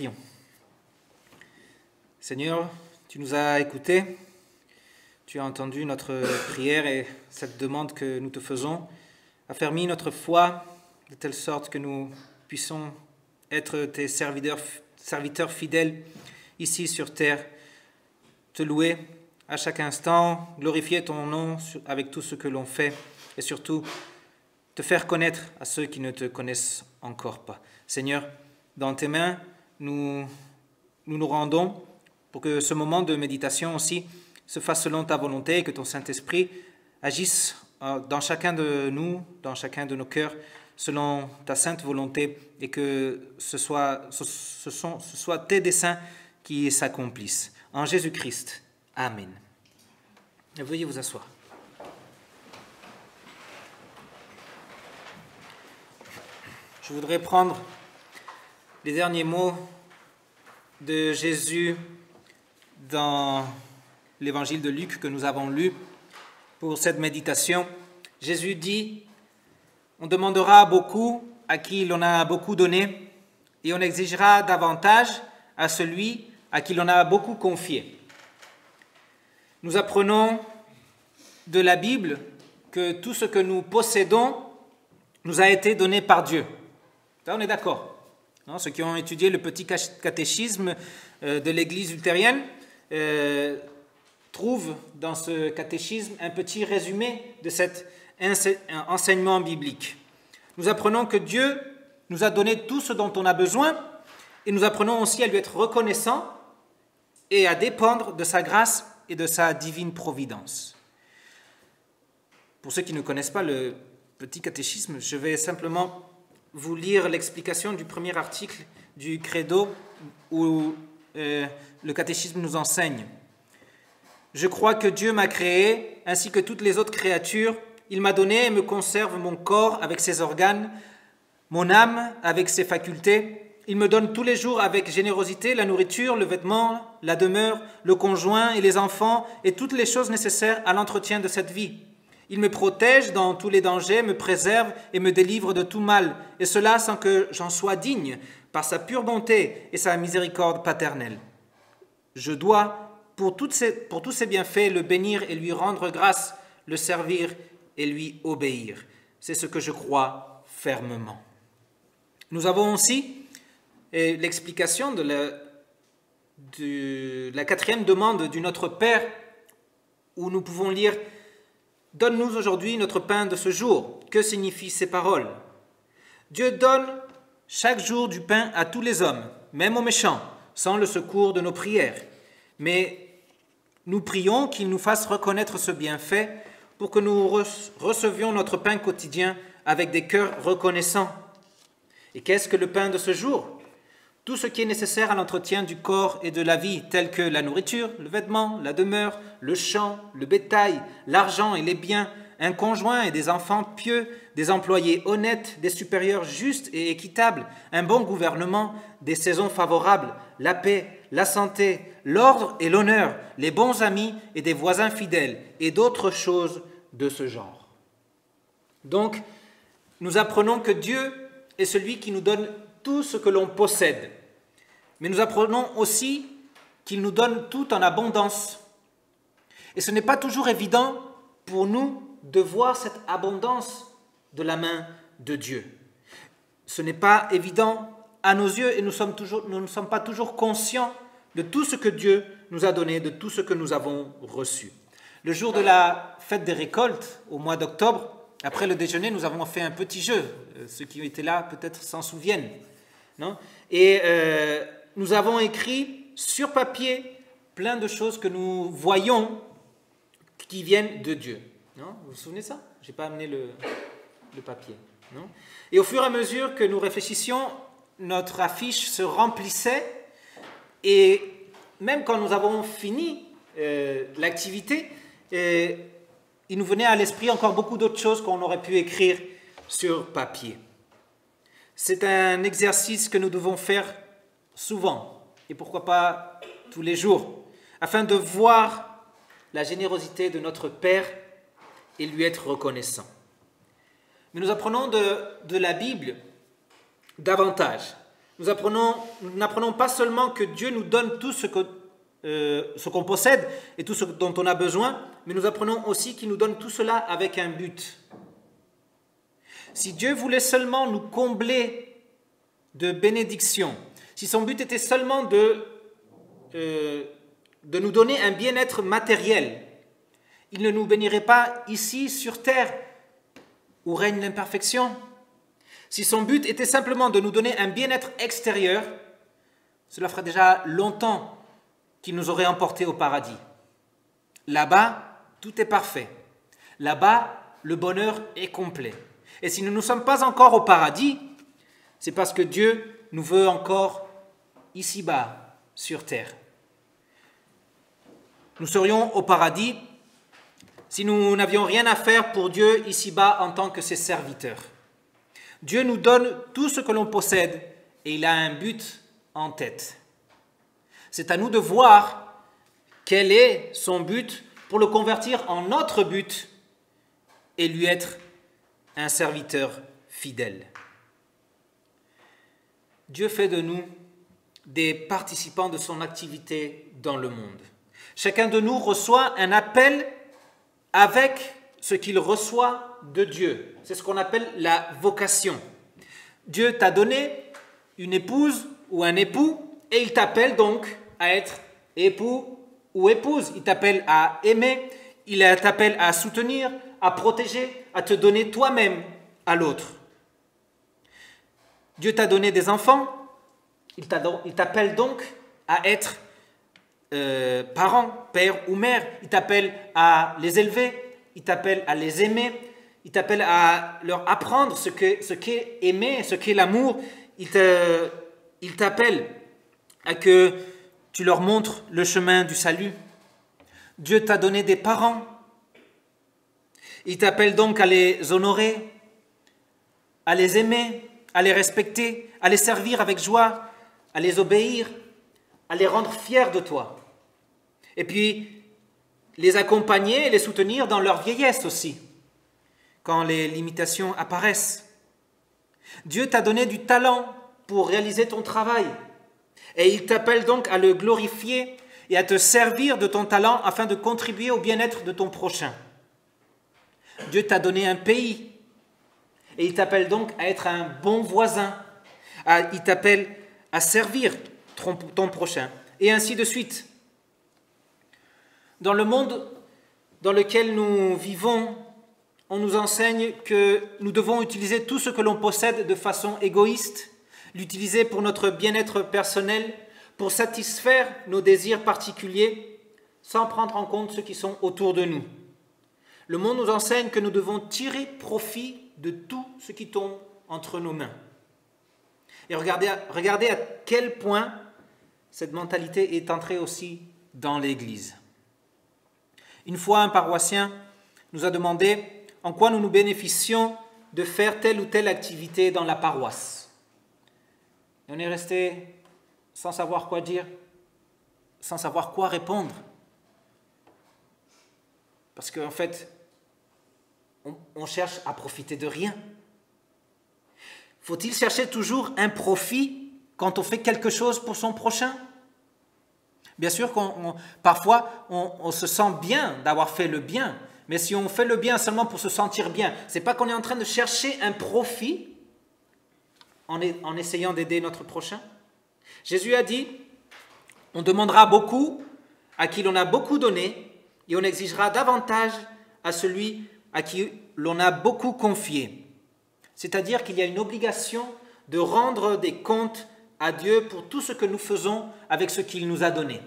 Prions. Seigneur, tu nous as écoutés, tu as entendu notre prière et cette demande que nous te faisons, affermis notre foi de telle sorte que nous puissions être tes serviteurs fidèles ici sur terre, te louer à chaque instant, glorifier ton nom avec tout ce que l'on fait et surtout te faire connaître à ceux qui ne te connaissent encore pas. Seigneur, dans tes mains, nous nous rendons pour que ce moment de méditation aussi se fasse selon ta volonté et que ton Saint-Esprit agisse dans chacun de nous, dans chacun de nos cœurs, selon ta sainte volonté et que ce soit tes desseins qui s'accomplissent. En Jésus-Christ. Amen. Veuillez vous asseoir. Je voudrais prendre les derniers mots de Jésus dans l'évangile de Luc que nous avons lu pour cette méditation. Jésus dit: on demandera beaucoup à qui l'on a beaucoup donné et on exigera davantage à celui à qui l'on a beaucoup confié. Nous apprenons de la Bible que tout ce que nous possédons nous a été donné par Dieu. Ça, on est d'accord. Non, ceux qui ont étudié le petit catéchisme de l'Église luthérienne trouvent dans ce catéchisme un petit résumé de cet enseignement biblique. Nous apprenons que Dieu nous a donné tout ce dont on a besoin et nous apprenons aussi à lui être reconnaissants et à dépendre de sa grâce et de sa divine providence. Pour ceux qui ne connaissent pas le petit catéchisme, je vais simplement vous lire l'explication du premier article du Credo où le catéchisme nous enseigne. Je crois que Dieu m'a créé ainsi que toutes les autres créatures. Il m'a donné et me conserve mon corps avec ses organes, mon âme avec ses facultés. Il me donne tous les jours avec générosité la nourriture, le vêtement, la demeure, le conjoint et les enfants et toutes les choses nécessaires à l'entretien de cette vie. Il me protège dans tous les dangers, me préserve et me délivre de tout mal, et cela sans que j'en sois digne, par sa pure bonté et sa miséricorde paternelle. Je dois, pour tous ses bienfaits, le bénir et lui rendre grâce, le servir et lui obéir. C'est ce que je crois fermement. Nous avons aussi l'explication de la quatrième demande du Notre Père, où nous pouvons lire: donne-nous aujourd'hui notre pain de ce jour. Que signifient ces paroles? Dieu donne chaque jour du pain à tous les hommes, même aux méchants, sans le secours de nos prières. Mais nous prions qu'il nous fasse reconnaître ce bienfait pour que nous recevions notre pain quotidien avec des cœurs reconnaissants. Et qu'est-ce que le pain de ce jour? Tout ce qui est nécessaire à l'entretien du corps et de la vie, tel que la nourriture, le vêtement, la demeure, le champ, le bétail, l'argent et les biens, un conjoint et des enfants pieux, des employés honnêtes, des supérieurs justes et équitables, un bon gouvernement, des saisons favorables, la paix, la santé, l'ordre et l'honneur, les bons amis et des voisins fidèles, et d'autres choses de ce genre. Donc, nous apprenons que Dieu est celui qui nous donne tout ce que l'on possède. Mais nous apprenons aussi qu'il nous donne tout en abondance. Et ce n'est pas toujours évident pour nous de voir cette abondance de la main de Dieu. Ce n'est pas évident à nos yeux et nous ne sommes pas toujours conscients de tout ce que Dieu nous a donné, de tout ce que nous avons reçu. Le jour de la fête des récoltes, au mois d'octobre, après le déjeuner, nous avons fait un petit jeu. Ceux qui étaient là peut-être s'en souviennent. Non? Et nous avons écrit sur papier plein de choses que nous voyons qui viennent de Dieu. Non? Vous vous souvenez de ça? Je n'ai pas amené le papier. Non? Et au fur et à mesure que nous réfléchissions, notre affiche se remplissait et même quand nous avons fini l'activité, il nous venait à l'esprit encore beaucoup d'autres choses qu'on aurait pu écrire sur papier. C'est un exercice que nous devons faire souvent, et pourquoi pas tous les jours, afin de voir la générosité de notre Père et lui être reconnaissant. Mais nous apprenons de la Bible davantage. nous n'apprenons pas seulement que Dieu nous donne tout ce qu'on possède et tout ce dont on a besoin, mais nous apprenons aussi qu'il nous donne tout cela avec un but. Si Dieu voulait seulement nous combler de bénédictions, si son but était seulement de nous donner un bien-être matériel, il ne nous bénirait pas ici sur terre où règne l'imperfection. Si son but était simplement de nous donner un bien-être extérieur, cela ferait déjà longtemps qu'il nous aurait emportés au paradis. Là-bas, tout est parfait. Là-bas, le bonheur est complet. Et si nous ne sommes pas encore au paradis, c'est parce que Dieu nous veut encore ici-bas, sur terre. Nous serions au paradis si nous n'avions rien à faire pour Dieu ici-bas en tant que ses serviteurs. Dieu nous donne tout ce que l'on possède et il a un but en tête. C'est à nous de voir quel est son but pour le convertir en notre but et lui être un serviteur fidèle. Dieu fait de nous des participants de son activité dans le monde. Chacun de nous reçoit un appel avec ce qu'il reçoit de Dieu. C'est ce qu'on appelle la vocation. Dieu t'a donné une épouse ou un époux et il t'appelle donc à être époux ou épouse. Il t'appelle à aimer, il t'appelle à soutenir, à protéger, à te donner toi-même à l'autre. Dieu t'a donné des enfants, il t'appelle donc à être parent, père ou mère. Il t'appelle à les élever, il t'appelle à les aimer, il t'appelle à leur apprendre ce qu'est aimer, ce qu'est l'amour. Il t'appelle à que tu leur montres le chemin du salut. Dieu t'a donné des parents. Il t'appelle donc à les honorer, à les aimer, à les respecter, à les servir avec joie, à les obéir, à les rendre fiers de toi. Et puis, les accompagner et les soutenir dans leur vieillesse aussi, quand les limitations apparaissent. Dieu t'a donné du talent pour réaliser ton travail. Et il t'appelle donc à le glorifier et à te servir de ton talent afin de contribuer au bien-être de ton prochain. Dieu t'a donné un pays et il t'appelle donc à être un bon voisin. Il t'appelle à servir ton prochain et ainsi de suite. Dans le monde dans lequel nous vivons, on nous enseigne que nous devons utiliser tout ce que l'on possède de façon égoïste, l'utiliser pour notre bien-être personnel, pour satisfaire nos désirs particuliers, sans prendre en compte ceux qui sont autour de nous. Le monde nous enseigne que nous devons tirer profit de tout ce qui tombe entre nos mains. Et regardez à quel point cette mentalité est entrée aussi dans l'Église. Une fois, un paroissien nous a demandé en quoi nous nous bénéficions de faire telle ou telle activité dans la paroisse. Et on est resté sans savoir quoi dire, sans savoir quoi répondre. Parce qu'en fait, on cherche à profiter de rien. Faut-il chercher toujours un profit quand on fait quelque chose pour son prochain ? Bien sûr parfois on se sent bien d'avoir fait le bien, mais si on fait le bien seulement pour se sentir bien, c'est pas qu'on est en train de chercher un profit en essayant d'aider notre prochain. Jésus a dit, on demandera beaucoup à qui l'on a beaucoup donné et on exigera davantage à celui à qui l'on a beaucoup confié. C'est-à-dire qu'il y a une obligation de rendre des comptes à Dieu pour tout ce que nous faisons avec ce qu'il nous a donné.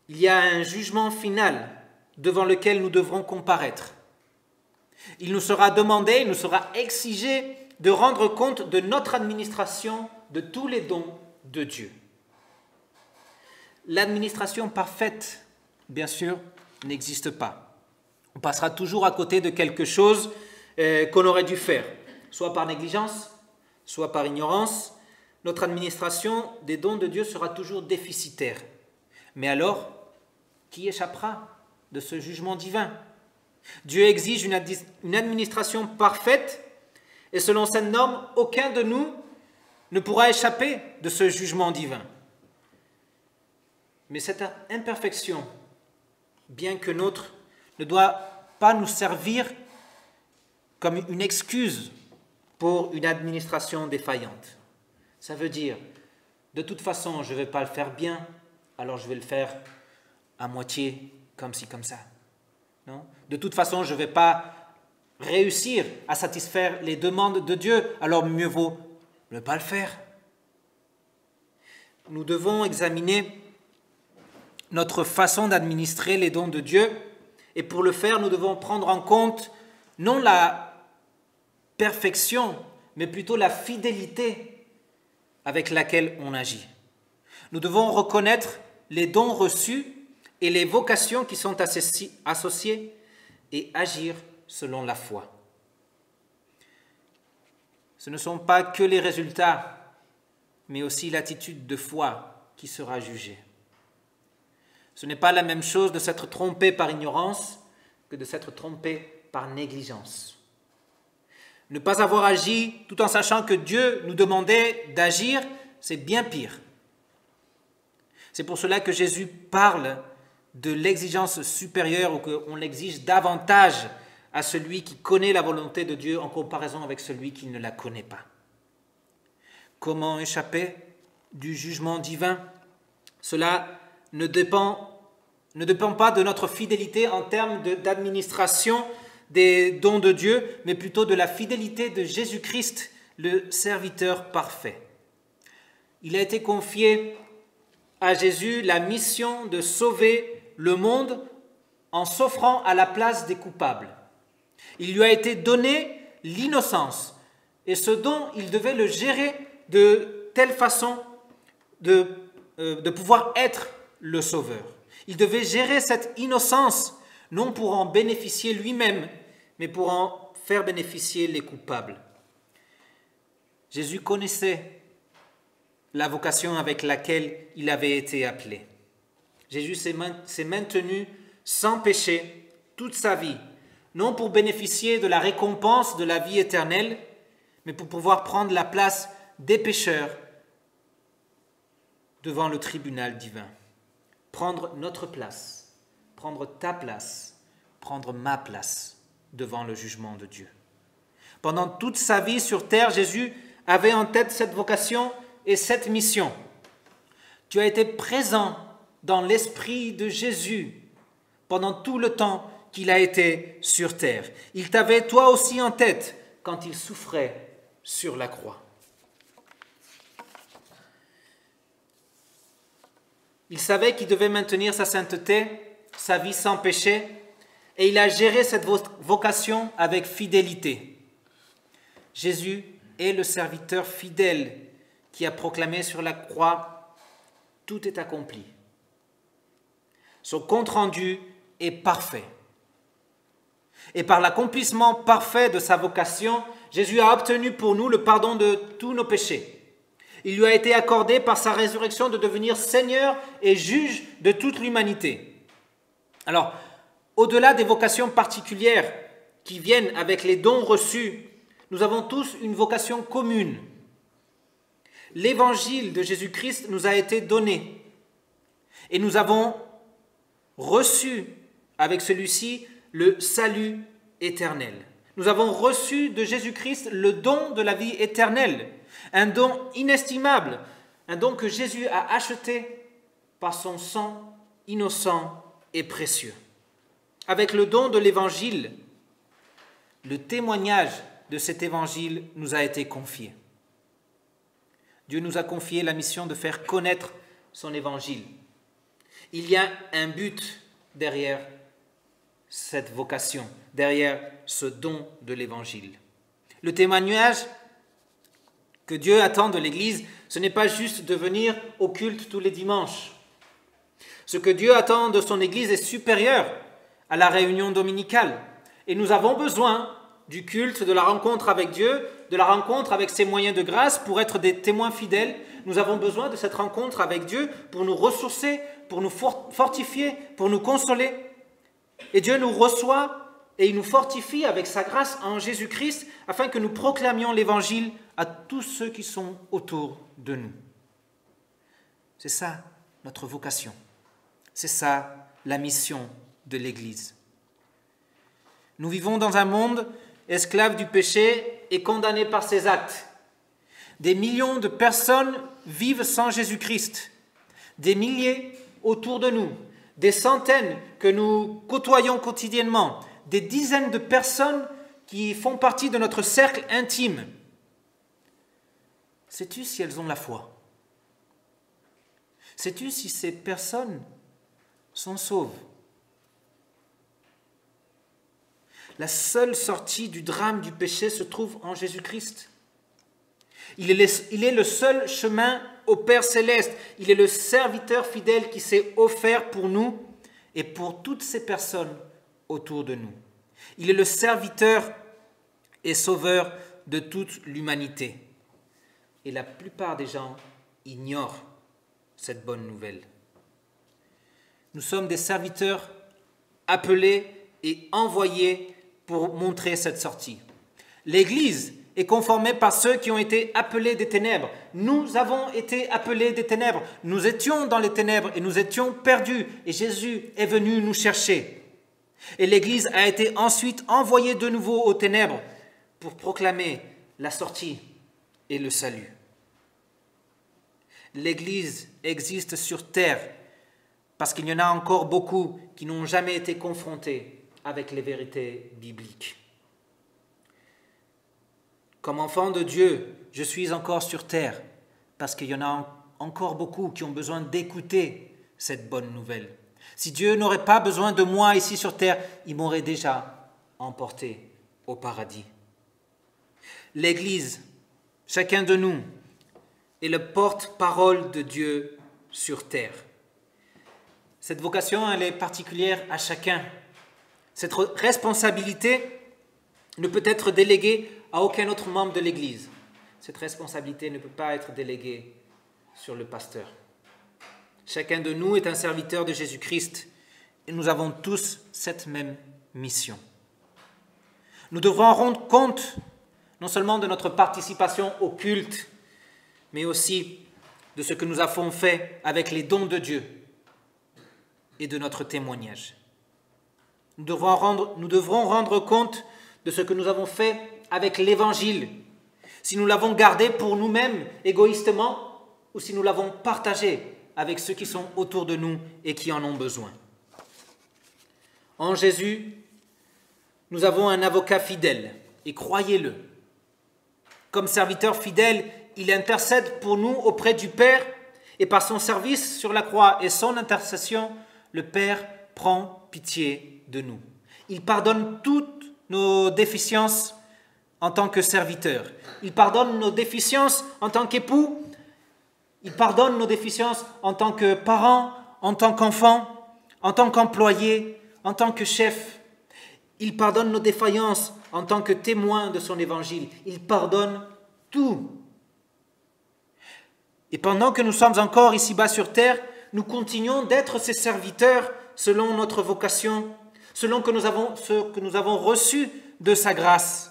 Il y a un jugement final devant lequel nous devrons comparaître. Il nous sera demandé, il nous sera exigé de rendre compte de notre administration de tous les dons de Dieu. L'administration parfaite, bien sûr, n'existe pas. On passera toujours à côté de quelque chose qu'on aurait dû faire, soit par négligence, soit par ignorance. Notre administration des dons de Dieu sera toujours déficitaire. Mais alors, qui échappera de ce jugement divin ? Dieu exige une administration parfaite Et selon cette norme, aucun de nous ne pourra échapper de ce jugement divin. Mais cette imperfection, bien que nôtre, ne doit pas nous servir comme une excuse pour une administration défaillante. Ça veut dire, de toute façon, je ne vais pas le faire bien, alors je vais le faire à moitié, comme ci, comme ça. Non ? De toute façon, je ne vais pas réussir à satisfaire les demandes de Dieu, alors mieux vaut ne pas le faire. Nous devons examiner notre façon d'administrer les dons de Dieu, et pour le faire, nous devons prendre en compte non la perfection, mais plutôt la fidélité avec laquelle on agit. Nous devons reconnaître les dons reçus et les vocations qui sont associées et agir selon la foi. Ce ne sont pas que les résultats, mais aussi l'attitude de foi qui sera jugée. Ce n'est pas la même chose de s'être trompé par ignorance que de s'être trompé par négligence. Ne pas avoir agi tout en sachant que Dieu nous demandait d'agir, c'est bien pire. C'est pour cela que Jésus parle de l'exigence supérieure ou qu'on l'exige davantage à celui qui connaît la volonté de Dieu en comparaison avec celui qui ne la connaît pas. Comment échapper du jugement divin ? Cela ne dépend pas de notre fidélité en termes d'administration des dons de Dieu, mais plutôt de la fidélité de Jésus-Christ, le serviteur parfait. Il a été confié à Jésus la mission de sauver le monde en s'offrant à la place des coupables. Il lui a été donné l'innocence, et ce don, il devait le gérer de telle façon de pouvoir être le sauveur. Il devait gérer cette innocence, non pour en bénéficier lui-même, mais pour en faire bénéficier les coupables. Jésus connaissait la vocation avec laquelle il avait été appelé. Jésus s'est maintenu sans péché toute sa vie, non pour bénéficier de la récompense de la vie éternelle, mais pour pouvoir prendre la place des pécheurs devant le tribunal divin. Prendre notre place, prendre ta place, prendre ma place devant le jugement de Dieu. Pendant toute sa vie sur terre, Jésus avait en tête cette vocation et cette mission. Tu as été présent dans l'esprit de Jésus pendant tout le temps qu'il a été sur terre. Il t'avait toi aussi en tête quand il souffrait sur la croix. Il savait qu'il devait maintenir sa sainteté, sa vie sans péché, et il a géré cette vocation avec fidélité. Jésus est le serviteur fidèle qui a proclamé sur la croix « Tout est accompli ». Son compte-rendu est parfait. Et par l'accomplissement parfait de sa vocation, Jésus a obtenu pour nous le pardon de tous nos péchés. Il lui a été accordé par sa résurrection de devenir Seigneur et juge de toute l'humanité. Alors, au-delà des vocations particulières qui viennent avec les dons reçus, nous avons tous une vocation commune. L'évangile de Jésus-Christ nous a été donné et nous avons reçu avec celui-ci le salut éternel. Nous avons reçu de Jésus-Christ le don de la vie éternelle, un don inestimable, un don que Jésus a acheté par son sang innocent et précieux. Avec le don de l'évangile, le témoignage de cet évangile nous a été confié. Dieu nous a confié la mission de faire connaître son évangile. Il y a un but derrière cette vocation, derrière ce don de l'évangile. Le témoignage que Dieu attend de l'Église, ce n'est pas juste de venir au culte tous les dimanches. Ce que Dieu attend de son Église est supérieur à la réunion dominicale. Et nous avons besoin du culte, de la rencontre avec Dieu, de la rencontre avec ses moyens de grâce pour être des témoins fidèles. Nous avons besoin de cette rencontre avec Dieu pour nous ressourcer, pour nous fortifier, pour nous consoler. Et Dieu nous reçoit et il nous fortifie avec sa grâce en Jésus-Christ afin que nous proclamions l'Évangile à tous ceux qui sont autour de nous. C'est ça notre vocation. C'est ça la mission de l'Église. Nous vivons dans un monde esclave du péché et condamné par ses actes. Des millions de personnes vivent sans Jésus-Christ. Des milliers autour de nous. Des centaines que nous côtoyons quotidiennement. Des dizaines de personnes qui font partie de notre cercle intime. Sais-tu si elles ont la foi? Sais-tu si ces personnes sont sauves? La seule sortie du drame du péché se trouve en Jésus-Christ. Il est le seul chemin au Père céleste. Il est le serviteur fidèle qui s'est offert pour nous et pour toutes ces personnes autour de nous. Il est le serviteur et sauveur de toute l'humanité. Et la plupart des gens ignorent cette bonne nouvelle. Nous sommes des serviteurs appelés et envoyés pour montrer cette sortie. L'Église est conformée par ceux qui ont été appelés des ténèbres. Nous avons été appelés des ténèbres. Nous étions dans les ténèbres et nous étions perdus. Et Jésus est venu nous chercher. Et l'Église a été ensuite envoyée de nouveau aux ténèbres pour proclamer la sortie et le salut. L'Église existe sur terre parce qu'il y en a encore beaucoup qui n'ont jamais été confrontés avec les vérités bibliques. Comme enfant de Dieu, je suis encore sur terre parce qu'il y en a encore beaucoup qui ont besoin d'écouter cette bonne nouvelle. Si Dieu n'aurait pas besoin de moi ici sur terre, il m'aurait déjà emporté au paradis. L'Église, chacun de nous, est le porte-parole de Dieu sur terre. Cette vocation, elle est particulière à chacun. Cette responsabilité ne peut être déléguée à aucun autre membre de l'Église. Cette responsabilité ne peut pas être déléguée sur le pasteur. Chacun de nous est un serviteur de Jésus-Christ et nous avons tous cette même mission. Nous devrons rendre compte non seulement de notre participation au culte, mais aussi de ce que nous avons fait avec les dons de Dieu et de notre témoignage. Nous devrons rendre compte de ce que nous avons fait avec l'Évangile, si nous l'avons gardé pour nous-mêmes égoïstement ou si nous l'avons partagé avec ceux qui sont autour de nous et qui en ont besoin. En Jésus, nous avons un avocat fidèle, et croyez-le. Comme serviteur fidèle, il intercède pour nous auprès du Père, et par son service sur la croix et son intercession, le Père prend pitié de nous. Il pardonne toutes nos déficiences en tant que serviteur. Il pardonne nos déficiences en tant qu'époux. Il pardonne nos déficiences en tant que parents, en tant qu'enfants, en tant qu'employés, en tant que chef. Il pardonne nos défaillances en tant que témoins de son évangile. Il pardonne tout. Et pendant que nous sommes encore ici-bas sur terre, nous continuons d'être ses serviteurs selon notre vocation, selon ce que nous avons reçu de sa grâce.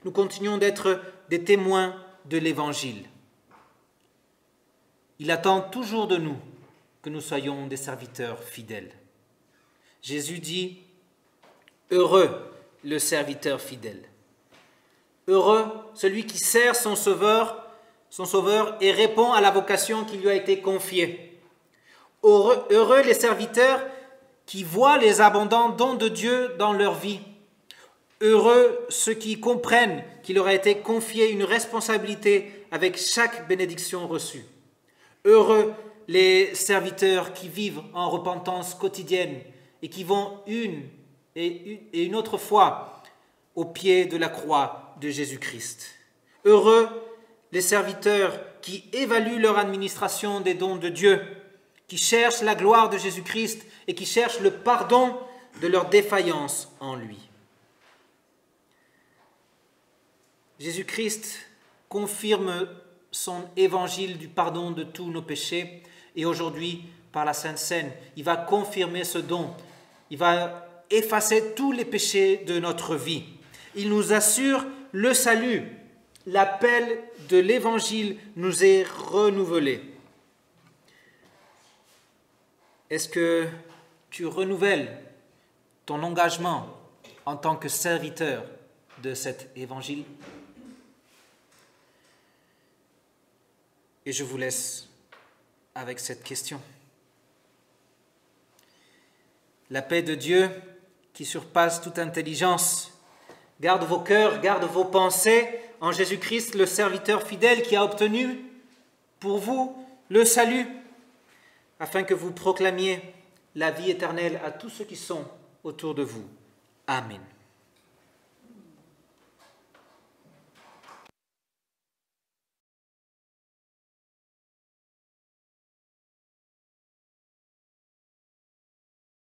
Nous continuons d'être des témoins de l'Évangile. Il attend toujours de nous que nous soyons des serviteurs fidèles. Jésus dit « Heureux le serviteur fidèle. Heureux celui qui sert son sauveur et répond à la vocation qui lui a été confiée. Heureux les serviteurs qui voient les abondants dons de Dieu dans leur vie. Heureux ceux qui comprennent qu'il leur a été confié une responsabilité avec chaque bénédiction reçue. Heureux les serviteurs qui vivent en repentance quotidienne et qui vont une autre fois au pied de la croix de Jésus-Christ. Heureux les serviteurs qui évaluent leur administration des dons de Dieu, qui cherchent la gloire de Jésus-Christ et qui cherchent le pardon de leurs défaillances en lui. Jésus-Christ confirme son évangile du pardon de tous nos péchés et aujourd'hui, par la Sainte Seine, il va confirmer ce don. Il va effacer tous les péchés de notre vie. Il nous assure le salut. L'appel de l'Évangile nous est renouvelé. Est-ce que tu renouvelles ton engagement en tant que serviteur de cet Évangile? Et je vous laisse avec cette question. La paix de Dieu, qui surpasse toute intelligence, garde vos cœurs, garde vos pensées en Jésus-Christ, le serviteur fidèle qui a obtenu pour vous le salut, afin que vous proclamiez la vie éternelle à tous ceux qui sont autour de vous. Amen.